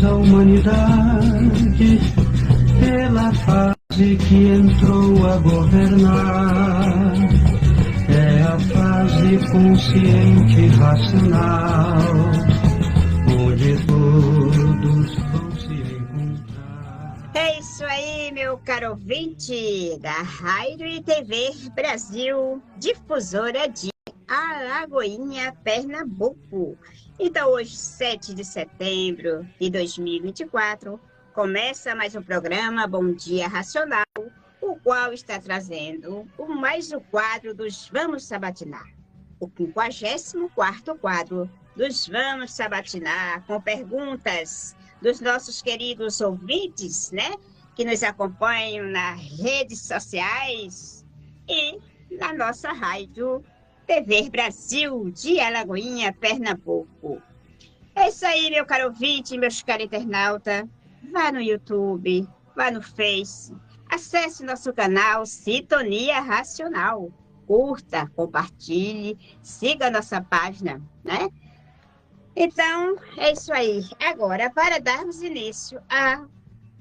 a humanidade pela fase que entrou a governar. É a fase consciente racional, onde todos vão se encontrar. É isso aí, meu caro ouvinte da Rádio e TV Brasil, difusora de Alagoinha, Pernambuco. Então, hoje, 7 de setembro de 2024, começa mais um programa Bom Dia Racional, o qual está trazendo mais um quadro dos Vamos Sabatinar. O 54º quadro dos Vamos Sabatinar, com perguntas dos nossos queridos ouvintes, né? Que nos acompanham nas redes sociais e na nossa rádio TV Brasil de Alagoinha, Pernambuco. É isso aí, meu caro ouvinte, meus caros internauta. Vá no YouTube, vá no Face, acesse nosso canal Sintonia Racional. Curta, compartilhe, siga a nossa página, né? Então, é isso aí. Agora, para darmos início à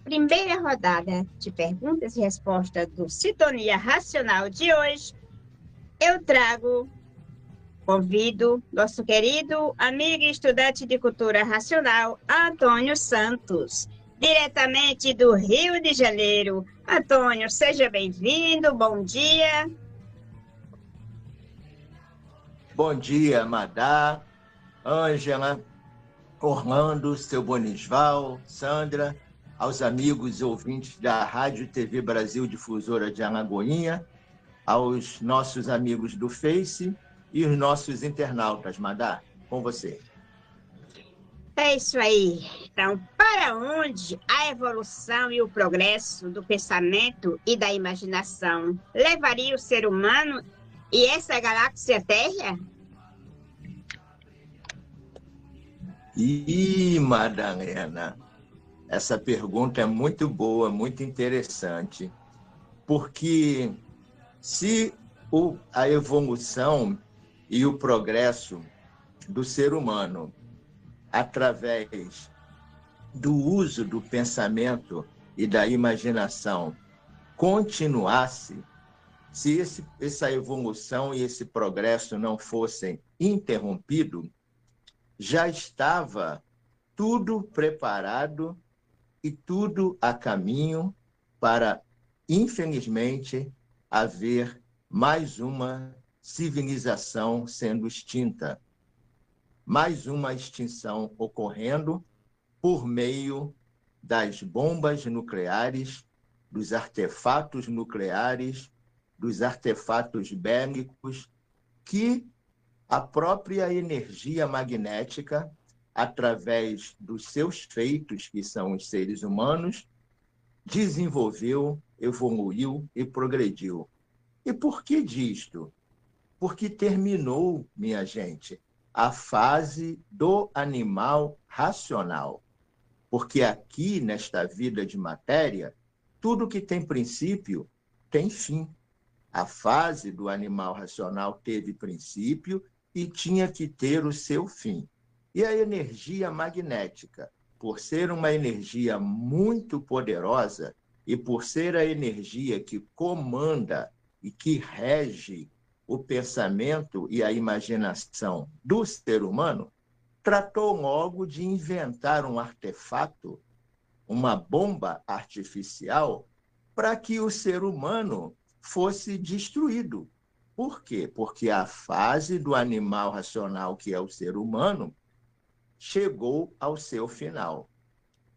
primeira rodada de perguntas e respostas do Sintonia Racional de hoje, convido nosso querido amigo e estudante de cultura racional, Antônio Santos, diretamente do Rio de Janeiro. Antônio, seja bem-vindo, bom dia. Bom dia, Madá, Ângela, Orlando, seu Bonisval, Sandra, aos amigos e ouvintes da Rádio TV Brasil Difusora de Alagoinha, aos nossos amigos do Face e os nossos internautas. Madá, com você. É isso aí. Então, para onde a evolução e o progresso do pensamento e da imaginação levaria o ser humano e essa galáxia Terra? Madalena, essa pergunta é muito boa, muito interessante, porque se a evolução e o progresso do ser humano, através do uso do pensamento e da imaginação, continuasse, se essa evolução e esse progresso não fossem interrompidos, já estava tudo preparado e tudo a caminho para, infelizmente, haver mais uma civilização sendo extinta, mais uma extinção ocorrendo por meio das bombas nucleares, dos artefatos nucleares, dos artefatos bélicos, que a própria energia magnética, através dos seus feitos, que são os seres humanos, desenvolveu, evoluiu e progrediu. E por que disto? Porque terminou, minha gente, a fase do animal racional. Porque aqui, nesta vida de matéria, tudo que tem princípio tem fim. A fase do animal racional teve princípio e tinha que ter o seu fim. E a energia magnética, por ser uma energia muito poderosa e por ser a energia que comanda e que rege o pensamento e a imaginação do ser humano, tratou logo de inventar um artefato, uma bomba artificial, para que o ser humano fosse destruído. Por quê? Porque a fase do animal racional, que é o ser humano, chegou ao seu final.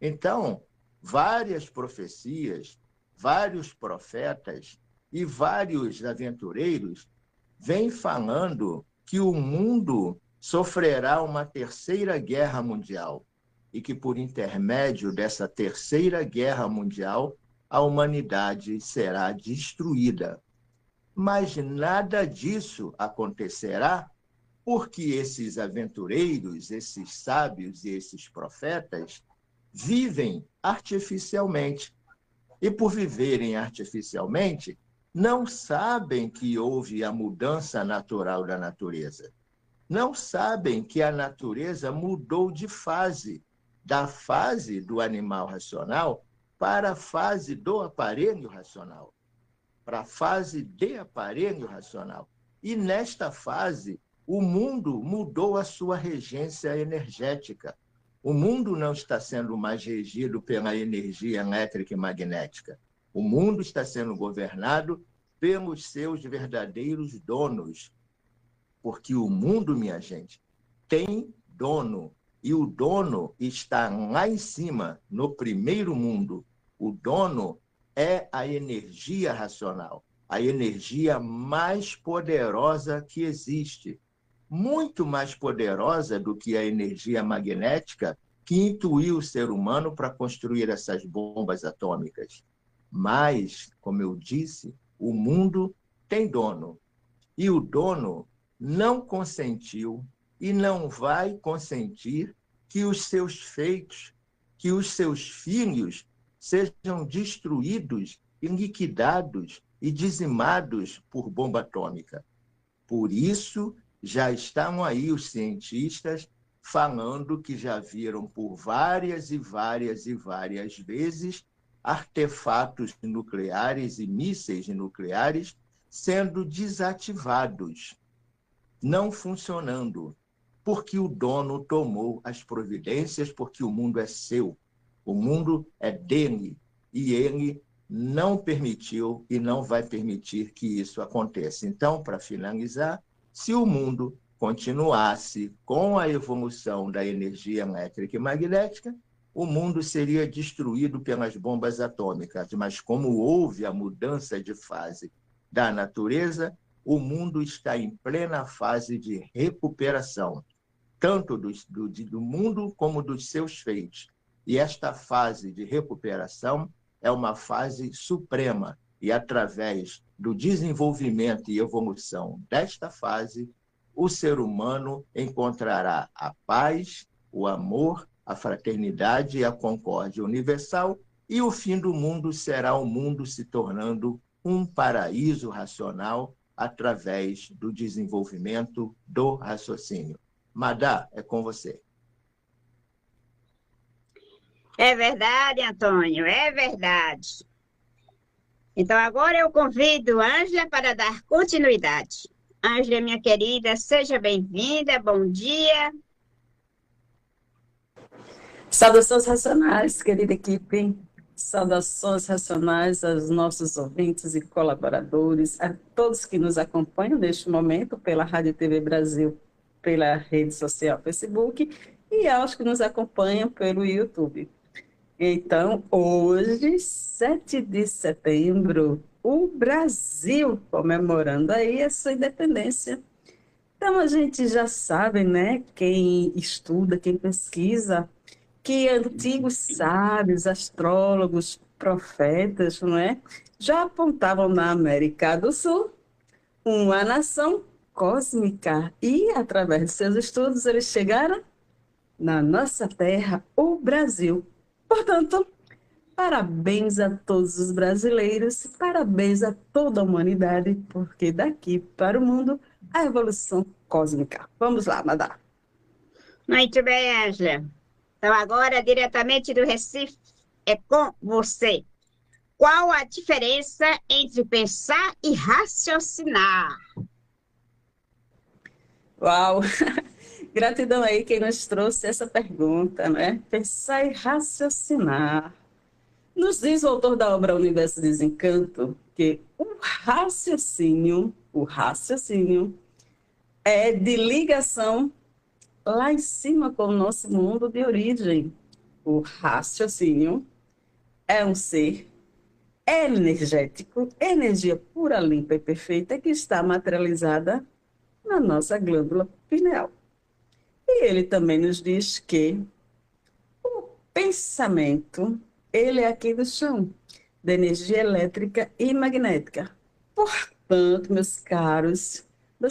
Então, várias profecias, vários profetas e vários aventureiros vêm falando que o mundo sofrerá uma terceira guerra mundial e que, por intermédio dessa terceira guerra mundial, a humanidade será destruída. Mas nada disso acontecerá porque esses aventureiros, esses sábios e esses profetas vivem artificialmente. E por viverem artificialmente, não sabem que houve a mudança natural da natureza. Não sabem que a natureza mudou de fase, da fase do animal racional para a fase do aparelho racional, para a fase de aparelho racional. E nesta fase, o mundo mudou a sua regência energética. O mundo não está sendo mais regido pela energia elétrica e magnética. O mundo está sendo governado pelos seus verdadeiros donos. Porque o mundo, minha gente, tem dono. E o dono está lá em cima, no primeiro mundo. O dono é a energia racional, a energia mais poderosa que existe. Muito mais poderosa do que a energia magnética que intuiu o ser humano para construir essas bombas atômicas. Mas, como eu disse, o mundo tem dono. E o dono não consentiu e não vai consentir que os seus feitos, que os seus filhos sejam destruídos e liquidados e dizimados por bomba atômica. Por isso, já estão aí os cientistas falando que já viram por várias e várias e várias vezes artefatos nucleares e mísseis nucleares sendo desativados, não funcionando, porque o dono tomou as providências, porque o mundo é seu, o mundo é dele, e ele não permitiu e não vai permitir que isso aconteça. Então, para finalizar, se o mundo continuasse com a evolução da energia elétrica e magnética, o mundo seria destruído pelas bombas atômicas. Mas como houve a mudança de fase da natureza, o mundo está em plena fase de recuperação, tanto do mundo como dos seus feitos. E esta fase de recuperação é uma fase suprema, e através do desenvolvimento e evolução desta fase, o ser humano encontrará a paz, o amor, a fraternidade e a concórdia universal, e o fim do mundo será o mundo se tornando um paraíso racional através do desenvolvimento do raciocínio. Madá, é com você. É verdade, Antônio, é verdade. Então, agora eu convido Ângela para dar continuidade. Ângela, minha querida, seja bem-vinda, bom dia. Saudações racionais, querida equipe. Saudações racionais aos nossos ouvintes e colaboradores, a todos que nos acompanham neste momento pela Rádio TV Brasil, pela rede social Facebook e aos que nos acompanham pelo YouTube. Então, hoje, 7 de setembro, o Brasil comemorando aí a sua independência. Então, a gente já sabe, né, quem estuda, quem pesquisa, que antigos sábios, astrólogos, profetas, não é, já apontavam na América do Sul uma nação cósmica e, através de seus estudos, eles chegaram na nossa terra, o Brasil. Portanto, parabéns a todos os brasileiros, parabéns a toda a humanidade, porque daqui para o mundo, a evolução cósmica. Vamos lá, Madá. Muito bem, Ângela. Então, agora, diretamente do Recife, é com você. Qual a diferença entre pensar e raciocinar? Uau! Gratidão aí quem nos trouxe essa pergunta, né? Pensar e raciocinar. Nos diz o autor da obra Universo Desencanto que o raciocínio é de ligação lá em cima com o nosso mundo de origem. O raciocínio é um ser energético, energia pura, limpa e perfeita que está materializada na nossa glândula pineal. E ele também nos diz que o pensamento, ele é aqui do chão, da energia elétrica e magnética. Portanto, meus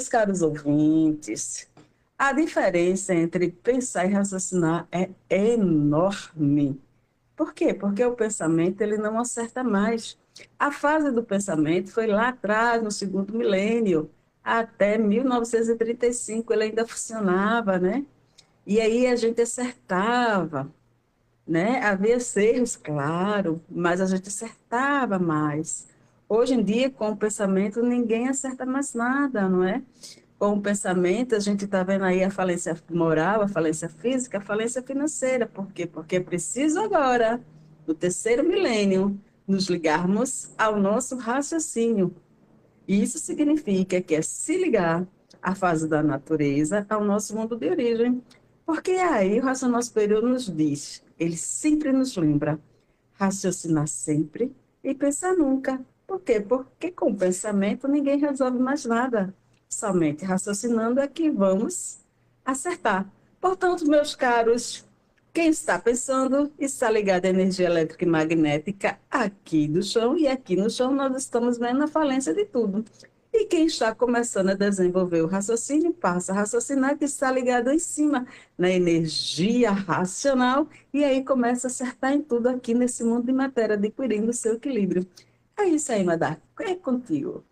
caros ouvintes, a diferença entre pensar e raciocinar é enorme. Por quê? Porque o pensamento ele não acerta mais. A fase do pensamento foi lá atrás, no segundo milênio, até 1935 ele ainda funcionava, né? E aí a gente acertava. né? Havia erros, claro, mas a gente acertava mais. Hoje em dia, com o pensamento, ninguém acerta mais nada, não é? Com o pensamento, a gente está vendo aí a falência moral, a falência física, a falência financeira. Por quê? Porque é preciso agora, no terceiro milênio, nos ligarmos ao nosso raciocínio. E isso significa que é se ligar à fase da natureza, ao nosso mundo de origem. Porque aí o racional superior nos diz, ele sempre nos lembra, raciocinar sempre e pensar nunca. Por quê? Porque com o pensamento ninguém resolve mais nada. Somente raciocinando é que vamos acertar. Portanto, meus caros, quem está pensando está ligado à energia elétrica e magnética aqui do chão, e aqui no chão nós estamos vendo a falência de tudo. E quem está começando a desenvolver o raciocínio passa a raciocinar que está ligado em cima, na energia racional, e aí começa a acertar em tudo aqui nesse mundo de matéria, adquirindo o seu equilíbrio. É isso aí, Madá. É contigo.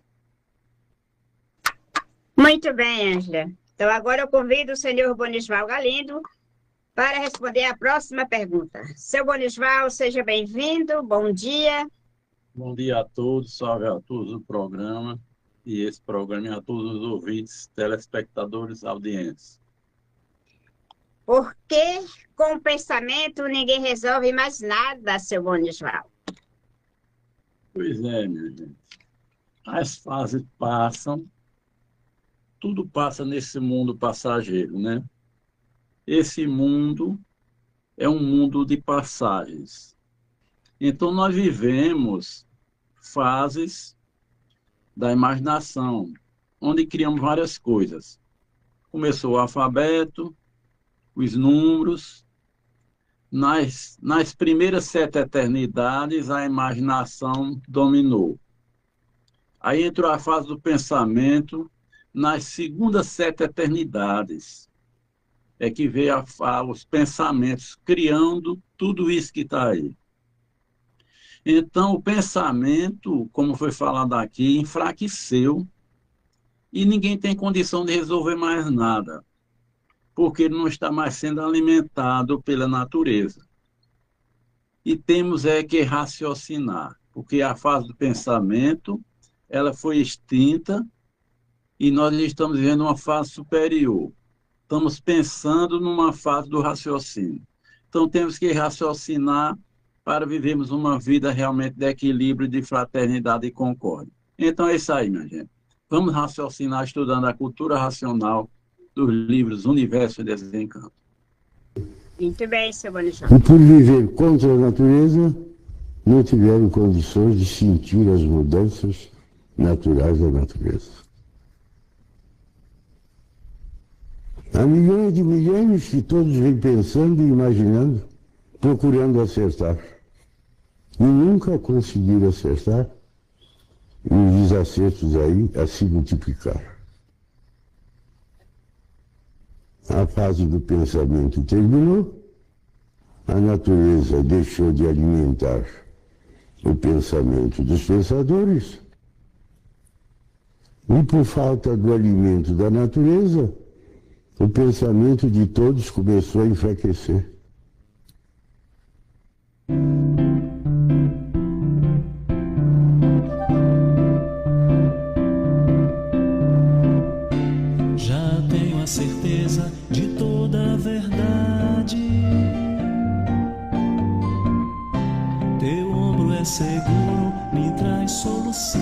Muito bem, Ângela. Então, agora eu convido o senhor Bonisval Galindo para responder a próxima pergunta. Seu Bonisval, seja bem-vindo, bom dia. Bom dia a todos, salve a todos do programa e esse programa e a todos os ouvintes, telespectadores, audientes. Por que com o pensamento ninguém resolve mais nada, seu Bonisval? Pois é, minha gente. As fases passam, tudo passa nesse mundo passageiro, né? Esse mundo é um mundo de passagens. Então, nós vivemos fases da imaginação, onde criamos várias coisas. Começou o alfabeto, os números. Nas primeiras 7 eternidades, a imaginação dominou. Aí entrou a fase do pensamento. Nas segundas 7 eternidades, é que veio os pensamentos, criando tudo isso que está aí. Então, o pensamento, como foi falado aqui, enfraqueceu e ninguém tem condição de resolver mais nada, porque ele não está mais sendo alimentado pela natureza. E temos que raciocinar, porque a fase do pensamento, ela foi extinta e nós estamos vivendo uma fase superior. Estamos pensando numa fase do raciocínio. Então, temos que raciocinar para vivermos uma vida realmente de equilíbrio, de fraternidade e concórdia. Então, é isso aí, minha gente. Vamos raciocinar estudando a cultura racional dos livros Universo e Desencanto. Muito bem, seu Bonisval. E por viver contra a natureza, não tiveram condições de sentir as mudanças naturais da natureza. Há milhões de milênios que todos vêm pensando e imaginando, procurando acertar. E nunca conseguiram acertar, e os desacertos aí a se multiplicar. A fase do pensamento terminou, a natureza deixou de alimentar o pensamento dos pensadores, e por falta do alimento da natureza, o pensamento de todos começou a enfraquecer. Já tenho a certeza de toda a verdade. Teu ombro é seguro, me traz solução.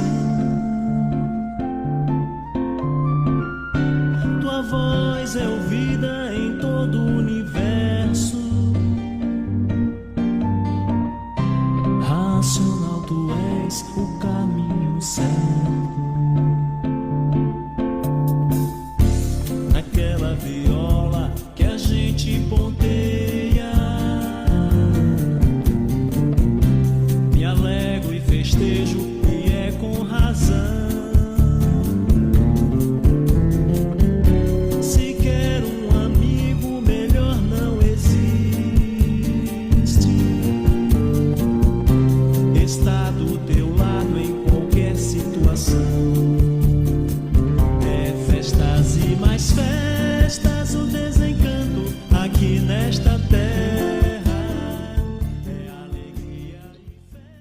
Tua voz é ouvida em todo o universo. Racional, tu és o caminho certo. Naquela viola que a gente ponteia, me alegro e festejo, e é com razão.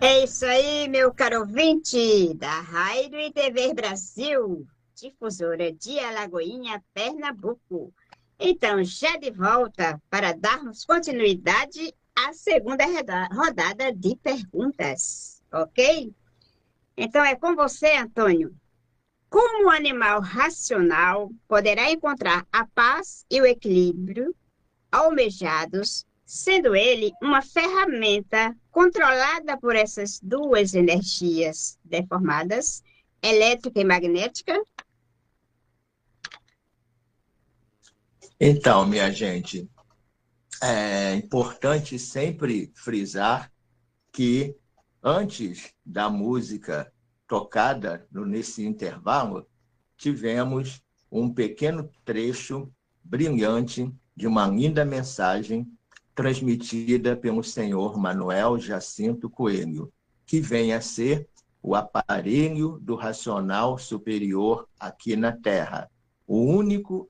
É isso aí, meu caro ouvinte da Rádio e TV Brasil, difusora de Alagoinha, Pernambuco. Então, já de volta para darmos continuidade à segunda rodada de perguntas, ok? Então, é com você, Antônio. Como o animal racional poderá encontrar a paz e o equilíbrio almejados, sendo ele uma ferramenta controlada por essas duas energias deformadas, elétrica e magnética? Então, minha gente, é importante sempre frisar que antes da música tocada nesse intervalo, tivemos um pequeno trecho brilhante de uma linda mensagem transmitida pelo senhor Manuel Jacinto Coelho, que vem a ser o aparelho do racional superior aqui na Terra, o único,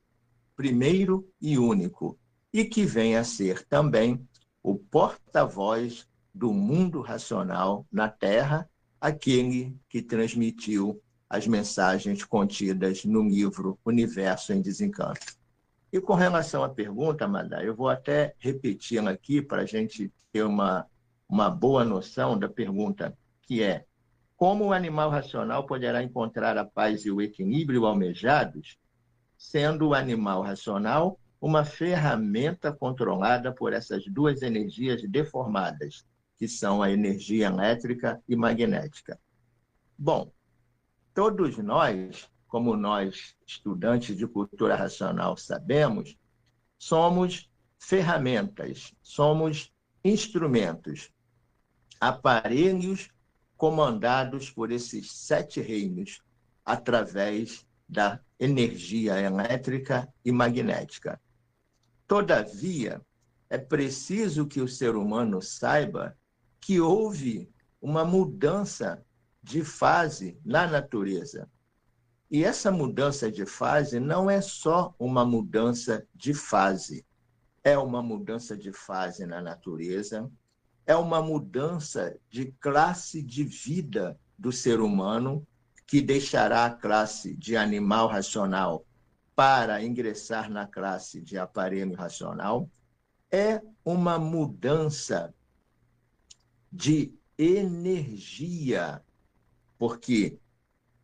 primeiro e único, e que vem a ser também o porta-voz do mundo racional na Terra, aquele que transmitiu as mensagens contidas no livro Universo em Desencanto. E com relação à pergunta, Madá, eu vou até repeti-la aqui para a gente ter uma boa noção da pergunta, que é: como o animal racional poderá encontrar a paz e o equilíbrio almejados, sendo o animal racional uma ferramenta controlada por essas duas energias deformadas, que são a energia elétrica e magnética? Bom, todos nós, como nós, estudantes de cultura racional, sabemos, somos ferramentas, somos instrumentos, aparelhos comandados por esses 7 reinos através da energia elétrica e magnética. Todavia, é preciso que o ser humano saiba que houve uma mudança de fase na natureza. E essa mudança de fase não é só uma mudança de fase, é uma mudança de fase na natureza, é uma mudança de classe de vida do ser humano, que deixará a classe de animal racional para ingressar na classe de aparelho racional. É uma mudança de energia, porque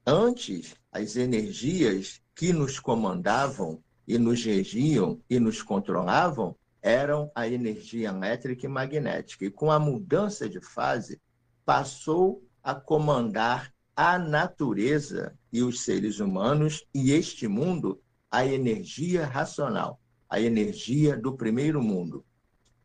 antes as energias que nos comandavam e nos regiam e nos controlavam eram a energia elétrica e magnética. E com a mudança de fase, passou a comandar a natureza e os seres humanos e este mundo a energia racional, a energia do primeiro mundo.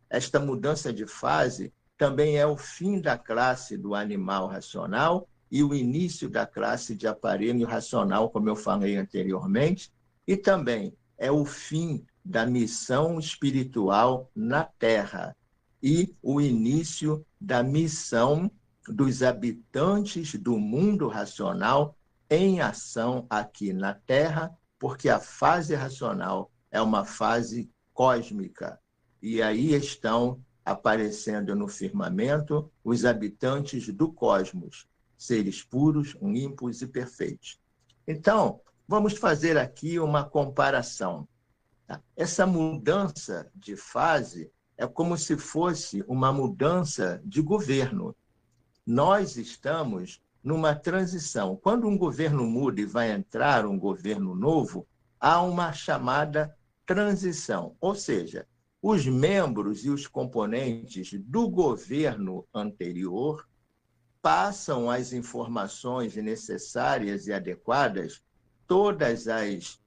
Esta mudança de fase também é o fim da classe do animal racional e o início da classe de aparelho racional, como eu falei anteriormente, e também é o fim da missão espiritual na Terra e o início da missão dos habitantes do mundo racional em ação aqui na Terra, porque a fase racional é uma fase cósmica. E aí estão aparecendo no firmamento os habitantes do cosmos, seres puros, limpos e perfeitos. Então, vamos fazer aqui uma comparação. Essa mudança de fase é como se fosse uma mudança de governo. Nós estamos numa transição. Quando um governo muda e vai entrar um governo novo, há uma chamada transição. Ou seja, os membros e os componentes do governo anterior passam as informações necessárias e adequadas, todas as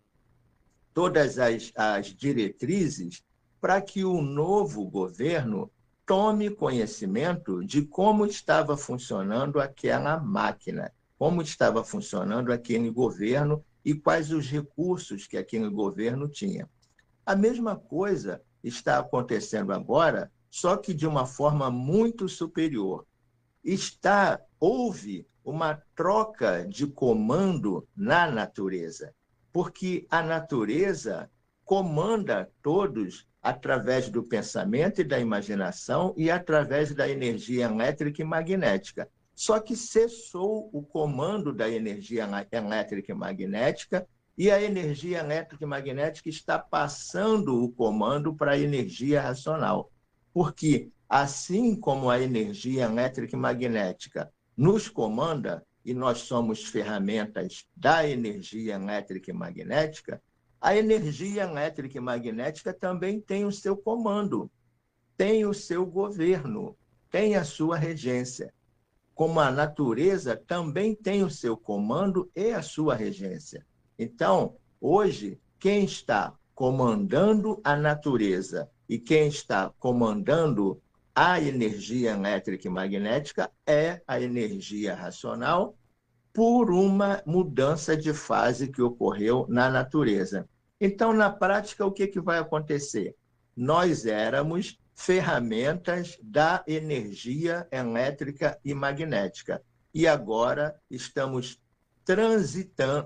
diretrizes, para que o novo governo tome conhecimento de como estava funcionando aquela máquina, como estava funcionando aquele governo e quais os recursos que aquele governo tinha. A mesma coisa está acontecendo agora, só que de uma forma muito superior. Houve uma troca de comando na natureza, porque a natureza comanda todos através do pensamento e da imaginação e através da energia elétrica e magnética. Só que cessou o comando da energia elétrica e magnética e a energia elétrica e magnética está passando o comando para a energia racional. Porque, assim como a energia elétrica e magnética nos comanda, e nós somos ferramentas da energia elétrica e magnética, a energia elétrica e magnética também tem o seu comando, tem o seu governo, tem a sua regência. Como a natureza também tem o seu comando e a sua regência. Então, hoje, quem está comandando a natureza e quem está comandando a energia elétrica e magnética é a energia racional por uma mudança de fase que ocorreu na natureza. Então, na prática, o que vai acontecer? Nós éramos ferramentas da energia elétrica e magnética. E agora estamos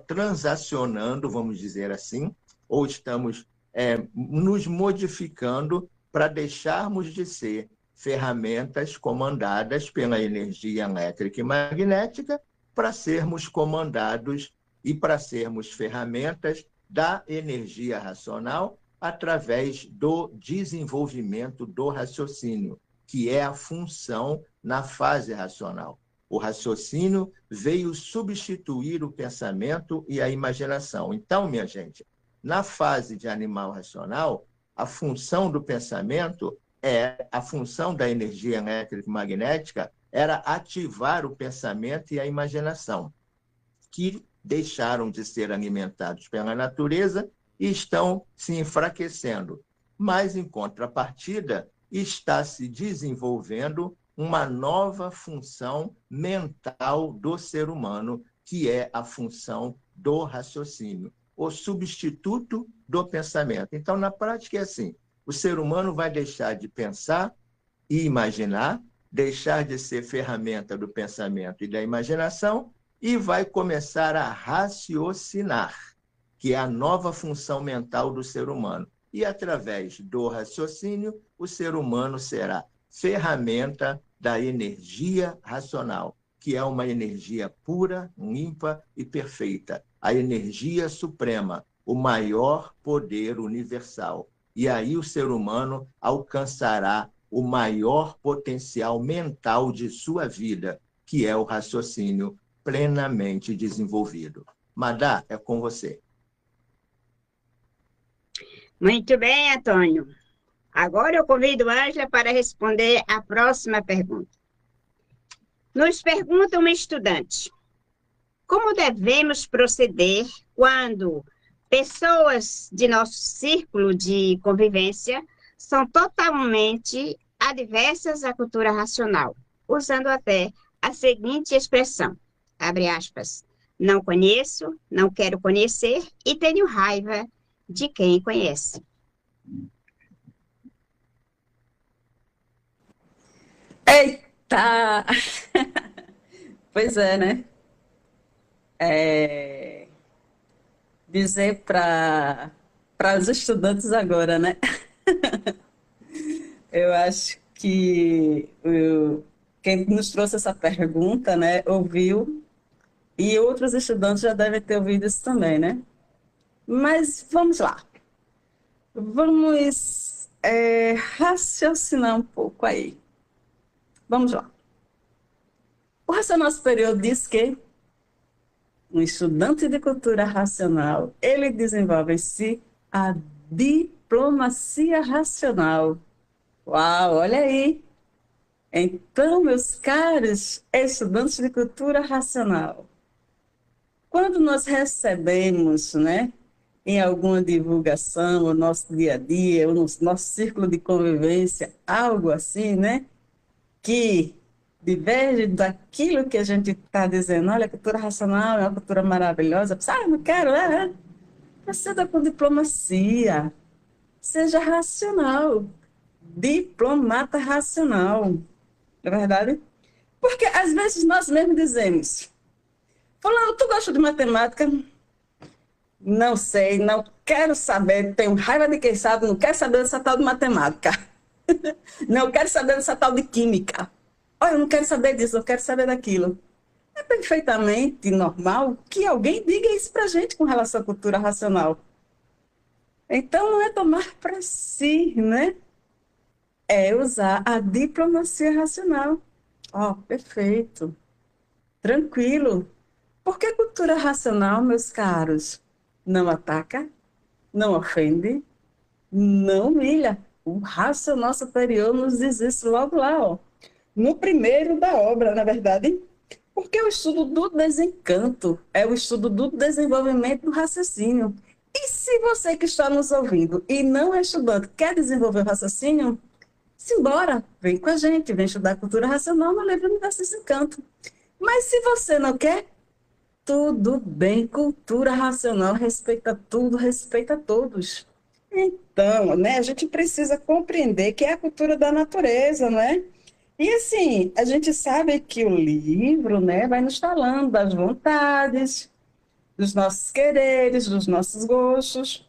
transacionando, vamos dizer assim, ou estamos nos modificando para deixarmos de ser ferramentas comandadas pela energia elétrica e magnética para sermos comandados e para sermos ferramentas da energia racional através do desenvolvimento do raciocínio, que é a função na fase racional. O raciocínio veio substituir o pensamento e a imaginação. Então, minha gente, na fase de animal racional, a função do pensamento a função da energia elétrica e magnética era ativar o pensamento e a imaginação, que deixaram de ser alimentados pela natureza e estão se enfraquecendo. Mas, em contrapartida, está se desenvolvendo uma nova função mental do ser humano, que é a função do raciocínio, o substituto do pensamento. Então, na prática, é assim: o ser humano vai deixar de pensar e imaginar, deixar de ser ferramenta do pensamento e da imaginação e vai começar a raciocinar, que é a nova função mental do ser humano. E, através do raciocínio, o ser humano será ferramenta da energia racional, que é uma energia pura, limpa e perfeita. A energia suprema, o maior poder universal. E aí o ser humano alcançará o maior potencial mental de sua vida, que é o raciocínio plenamente desenvolvido. Madá, é com você. Muito bem, Antônio. Agora eu convido a Ângela para responder a próxima pergunta. Nos pergunta uma estudante: como devemos proceder quando pessoas de nosso círculo de convivência são totalmente adversas à cultura racional, usando até a seguinte expressão, abre aspas, não conheço, não quero conhecer e tenho raiva de quem conhece. Eita! Pois é, né? Dizer para os estudantes agora, né? Eu acho que quem nos trouxe essa pergunta, né, ouviu, e outros estudantes já devem ter ouvido isso também, né? Mas vamos lá. Vamos raciocinar um pouco aí. Vamos lá. O racional superior diz que um estudante de cultura racional, ele desenvolve em si a diplomacia racional. Uau, olha aí. Então, meus caros estudantes de cultura racional, quando nós recebemos, né, em alguma divulgação, o nosso dia a dia, o nosso círculo de convivência, algo assim, né, que diverge daquilo que a gente está dizendo, olha, a cultura racional é uma cultura maravilhosa, não quero, proceda com diplomacia, seja racional, diplomata racional, não é verdade? Porque às vezes nós mesmos dizemos, fulano, tu gosta de matemática? Não sei, não quero saber, tenho raiva de quem sabe, não quero saber dessa tal de matemática. Não quero saber dessa tal de química. Olha, eu não quero saber disso, eu quero saber daquilo. É perfeitamente normal que alguém diga isso para a gente com relação à cultura racional. Então, não é tomar para si, né? É usar a diplomacia racional. Ó, perfeito. Tranquilo. Porque a cultura racional, meus caros, não ataca, não ofende, não humilha. O racional superior nos diz isso logo lá, ó. No primeiro da obra, na verdade, porque é o estudo do desencanto, é o estudo do desenvolvimento do raciocínio. E se você que está nos ouvindo e não é estudante quer desenvolver o raciocínio, simbora, vem com a gente, vem estudar cultura racional no livro Universo Desencanto. Mas se você não quer, tudo bem, cultura racional respeita tudo, respeita todos. Então, né, a gente precisa compreender que é a cultura da natureza, né? E assim, a gente sabe que o livro, né, vai nos falando das vontades, dos nossos quereres, dos nossos gostos.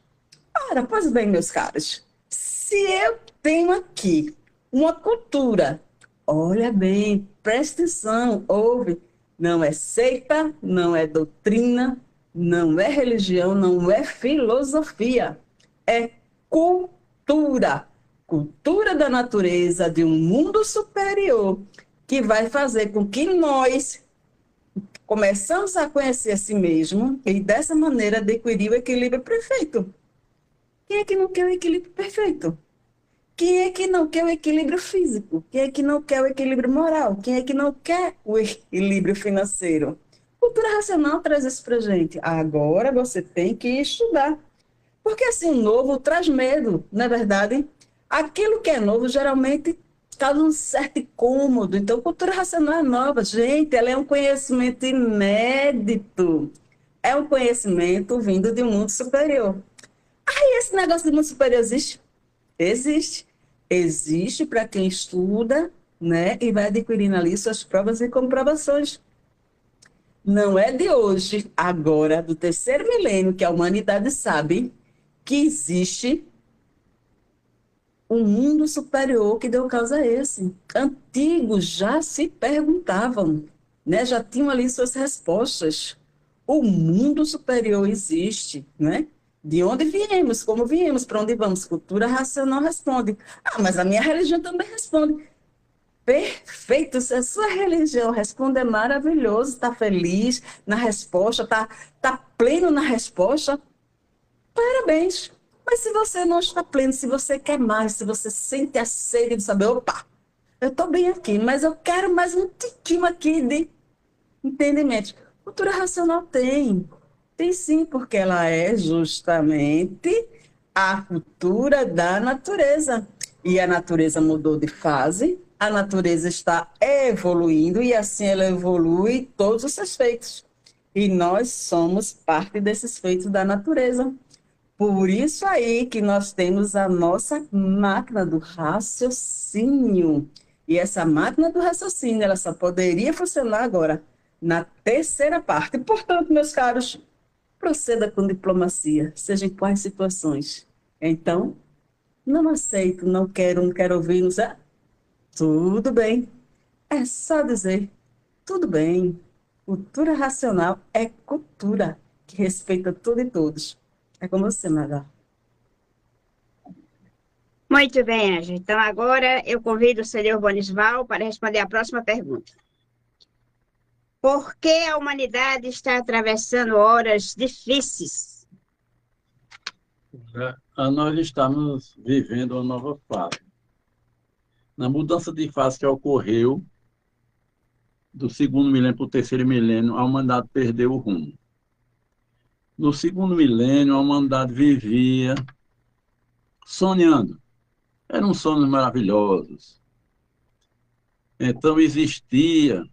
Ora, pois bem, meus caros, se eu tenho aqui uma cultura, olha bem, presta atenção, ouve, não é seita, não é doutrina, não é religião, não é filosofia, é cultura. Cultura da natureza, de um mundo superior, que vai fazer com que nós começamos a conhecer a si mesmo e dessa maneira adquirir o equilíbrio perfeito. Quem é que não quer o equilíbrio perfeito? Quem é que não quer o equilíbrio físico? Quem é que não quer o equilíbrio moral? Quem é que não quer o equilíbrio financeiro? Cultura racional traz isso para gente. Agora você tem que estudar. Porque assim, o novo traz medo, não é verdade? Aquilo que é novo geralmente causa um certo incômodo. Então, cultura racional é nova. Gente, ela é um conhecimento inédito. É um conhecimento vindo de um mundo superior. Aí, esse negócio de mundo superior existe? Existe. Existe para quem estuda, né? E vai adquirindo ali suas provas e comprovações. Não é de hoje, agora, do terceiro milênio, que a humanidade sabe que existe um mundo superior que deu causa a esse. Antigos já se perguntavam, né? Já tinham ali suas respostas. O mundo superior existe, né? De onde viemos, como viemos, para onde vamos? Cultura racional responde. Ah, mas a minha religião também responde. Perfeito, se a sua religião responde, é maravilhoso, está feliz na resposta, tá pleno na resposta, parabéns. Mas se você não está pleno, se você quer mais, se você sente a sede de saber, opa, eu estou bem aqui, mas eu quero mais um tiquinho aqui de entendimento. Cultura racional tem sim, porque ela é justamente a cultura da natureza. E a natureza mudou de fase, a natureza está evoluindo e assim ela evolui todos os seus feitos. E nós somos parte desses feitos da natureza. Por isso aí que nós temos a nossa máquina do raciocínio. E essa máquina do raciocínio, ela só poderia funcionar agora na terceira parte. Portanto, meus caros, proceda com diplomacia, seja em quais situações. Então, não aceito, não quero ouvir, não sei. Tudo bem. É só dizer, tudo bem. Cultura racional é cultura que respeita tudo e todos. É com você, Maga. Muito bem, Ângela. Então, agora eu convido o senhor Bonisval para responder a próxima pergunta. Por que a humanidade está atravessando horas difíceis? Nós estamos vivendo uma nova fase. Na mudança de fase que ocorreu do segundo milênio para o terceiro milênio, a humanidade perdeu o rumo. No segundo milênio, a humanidade vivia sonhando. Eram sonhos maravilhosos. Então, existia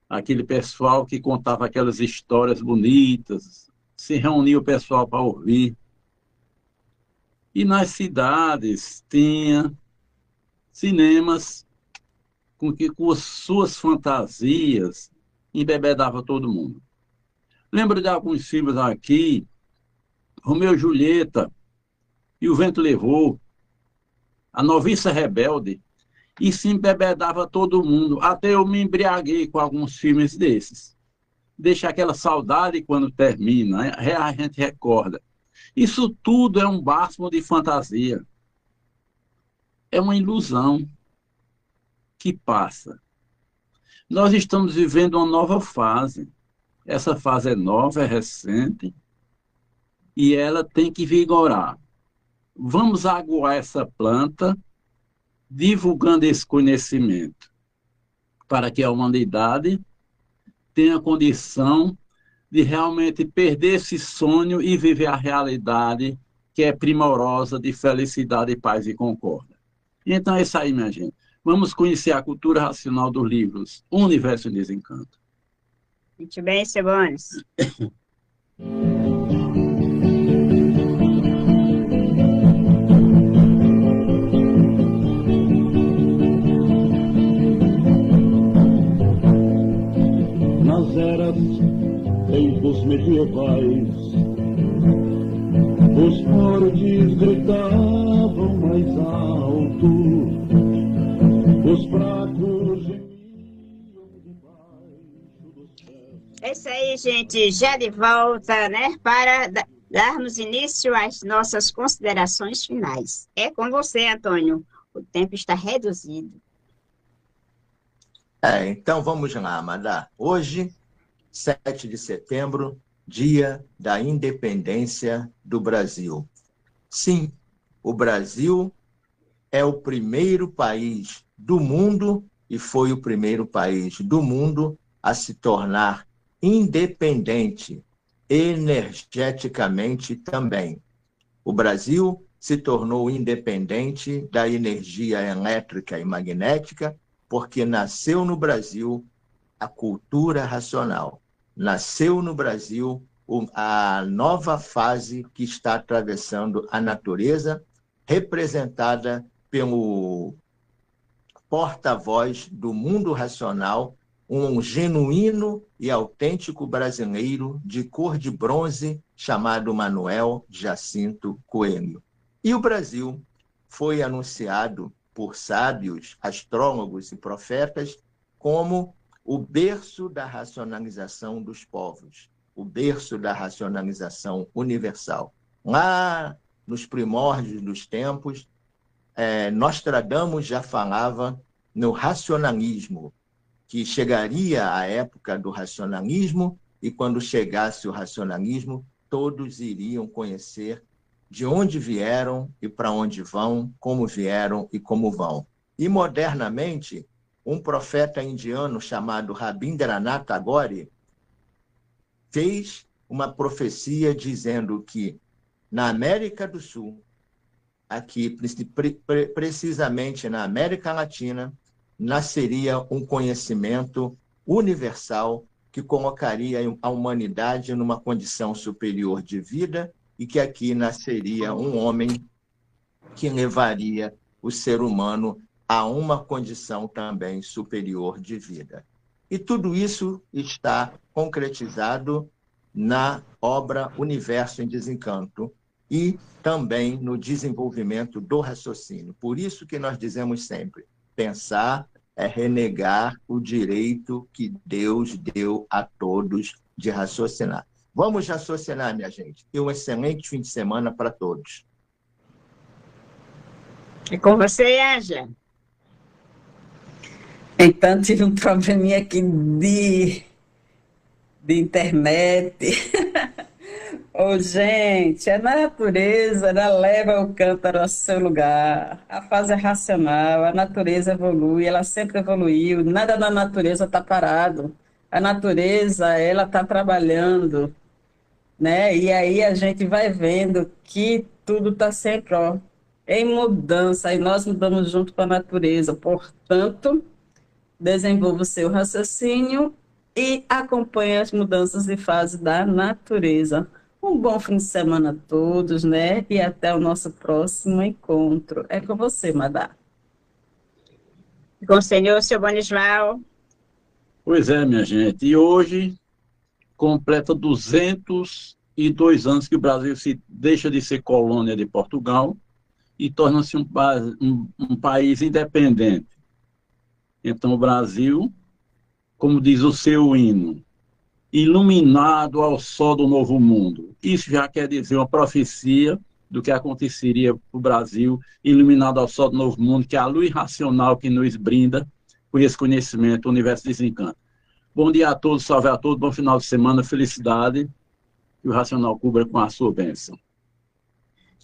aquele pessoal que contava aquelas histórias bonitas, se reunia o pessoal para ouvir. E nas cidades tinha cinemas com as suas fantasias embebedava todo mundo. Lembro de alguns filmes aqui Romeu e Julieta, E o Vento Levou, A Noviça Rebelde, e se embebedava todo mundo. Até eu me embriaguei com alguns filmes desses. Deixa aquela saudade quando termina, a gente recorda. Isso tudo é um bálsamo de fantasia. É uma ilusão que passa. Nós estamos vivendo uma nova fase. Essa fase é nova, é recente, e ela tem que vigorar. Vamos aguar essa planta, divulgando esse conhecimento, para que a humanidade tenha condição de realmente perder esse sonho e viver a realidade que é primorosa de felicidade, paz e concórdia. Então é isso aí, minha gente. Vamos conhecer a cultura racional dos livros O Universo em Desencanto. Muito bem, Cebones. Nas eras, tempos medievais, os fortes gritavam mais alto, os fracos gemiam debaixo do céu. É isso aí, gente. Já de volta, né? Para darmos início às nossas considerações finais. É com você, Antônio. O tempo está reduzido. Então vamos lá, Madá. Hoje, 7 de setembro, dia da independência do Brasil. Sim, o Brasil é o primeiro país do mundo e foi o primeiro país do mundo a se tornar independente energeticamente também. O Brasil se tornou independente da energia elétrica e magnética porque nasceu no Brasil a cultura racional. Nasceu no Brasil a nova fase que está atravessando a natureza, representada pelo porta-voz do mundo racional, um genuíno e autêntico brasileiro de cor de bronze chamado Manuel Jacinto Coelho. E o Brasil foi anunciado por sábios, astrólogos e profetas como o berço da racionalização dos povos, o berço da racionalização universal. Lá nos primórdios dos tempos, Nostradamus já falava no racionalismo, que chegaria a época do racionalismo, e quando chegasse o racionalismo, todos iriam conhecer de onde vieram e para onde vão, como vieram e como vão. E, modernamente, um profeta indiano chamado Rabindranath Tagore fez uma profecia dizendo que na América do Sul, aqui precisamente na América Latina, nasceria um conhecimento universal que colocaria a humanidade numa condição superior de vida e que aqui nasceria um homem que levaria o ser humano a uma condição também superior de vida. E tudo isso está concretizado na obra Universo em Desencanto e também no desenvolvimento do raciocínio. Por isso que nós dizemos sempre, pensar é renegar o direito que Deus deu a todos de raciocinar. Vamos raciocinar, minha gente. E um excelente fim de semana para todos. É com você, Ângela. Então, tive um probleminha aqui de internet. Ô, gente, a natureza, ela leva o cântaro ao seu lugar. A fase é racional, a natureza evolui, ela sempre evoluiu. Nada na natureza está parado. A natureza, ela está trabalhando, né? E aí a gente vai vendo que tudo está sempre em mudança, e nós mudamos junto com a natureza. Portanto, desenvolva o seu raciocínio e acompanhe as mudanças de fase da natureza. Um bom fim de semana a todos, né? E até o nosso próximo encontro. É com você, Madá. Com o senhor, seu Bonisval. Pois é, minha gente. E hoje completa 200 2 anos que o Brasil deixa de ser colônia de Portugal e torna-se um país independente. Então, o Brasil, como diz o seu hino, iluminado ao sol do novo mundo. Isso já quer dizer uma profecia do que aconteceria para o Brasil, iluminado ao sol do novo mundo, que é a luz racional que nos brinda com esse conhecimento, o universo desencanta. Bom dia a todos, salve a todos, bom final de semana, felicidade, e o Racional cubra com a sua bênção.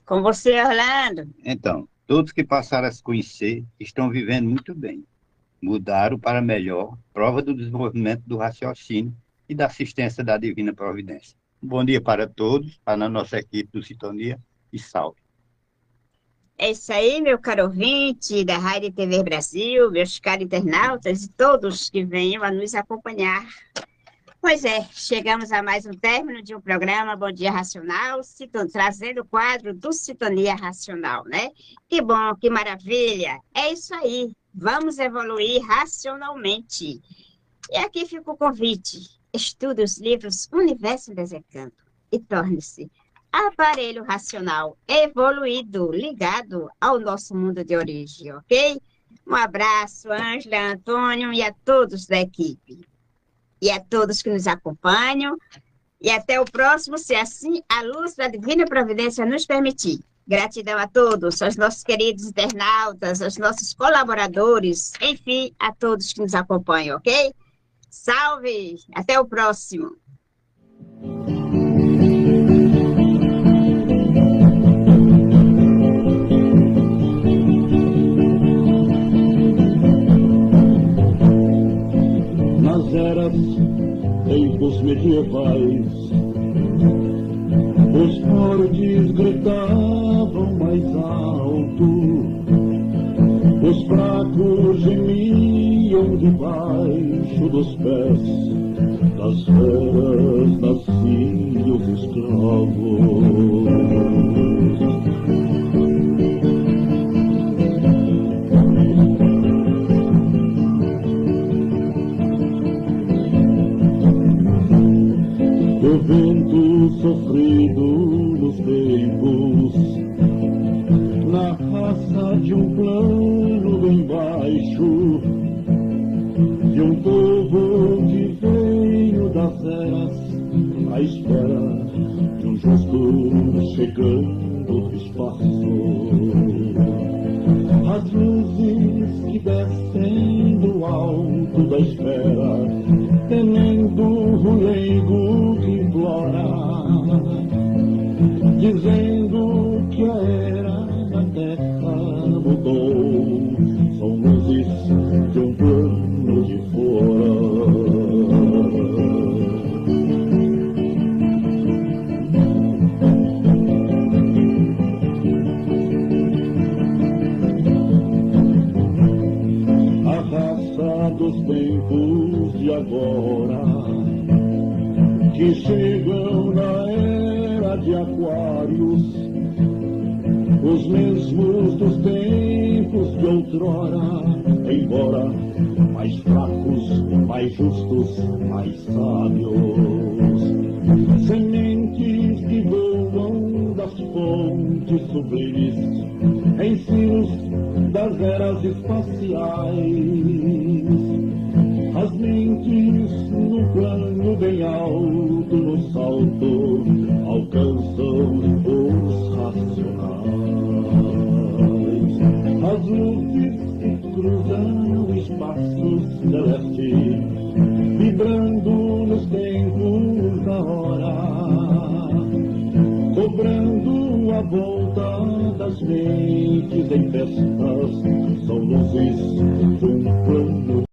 Com você, Orlando. Então, todos que passaram a se conhecer estão vivendo muito bem. Mudaram para melhor, prova do desenvolvimento do raciocínio e da assistência da Divina Providência. Bom dia para todos, para a nossa equipe do Sintonia, e salve. É isso aí, meu caro ouvinte da Rádio TV Brasil, meus caros internautas e todos que venham a nos acompanhar. Pois é, chegamos a mais um término de um programa Bom Dia Racional, trazendo o quadro do Sintonia Racional, né? Que bom, que maravilha! É isso aí, vamos evoluir racionalmente. E aqui fica o convite, estude os livros Universo Desencanto e torne-se aparelho racional evoluído, ligado ao nosso mundo de origem, ok? Um abraço, Ângela, Antônio e a todos da equipe. E a todos que nos acompanham. E até o próximo, se assim a luz da Divina Providência nos permitir. Gratidão a todos, aos nossos queridos internautas, aos nossos colaboradores, enfim, a todos que nos acompanham, ok? Salve! Até o próximo! Nas eras, tempos medievais, os fortes gritavam mais alto, os fracos gemiam debaixo dos pés das feras nasciam os escravos. O vento sofrido nos tempos, na raça de um plano bem baixo, de um povo que veio das eras à espera de um justo chegando do espaço. As luzes que descem do alto da esfera, temendo o leigo que implora, dizendo que a era da terra mudou, são luzes de um plano de fora. A raça dos tempos de agora, que chegam na era de Aquários, os mesmos dos tempos de outrora, embora mais fracos, mais justos, mais sábios, sementes que voam das fontes sublimes, ensinos das eras espaciais. As mentes no plano bem alto, no salto, alcançam os racionais. As luzes que cruzam espaços celestes, vibrando nos tempos da hora, cobrando a volta das mentes em festas, são luzes de um plano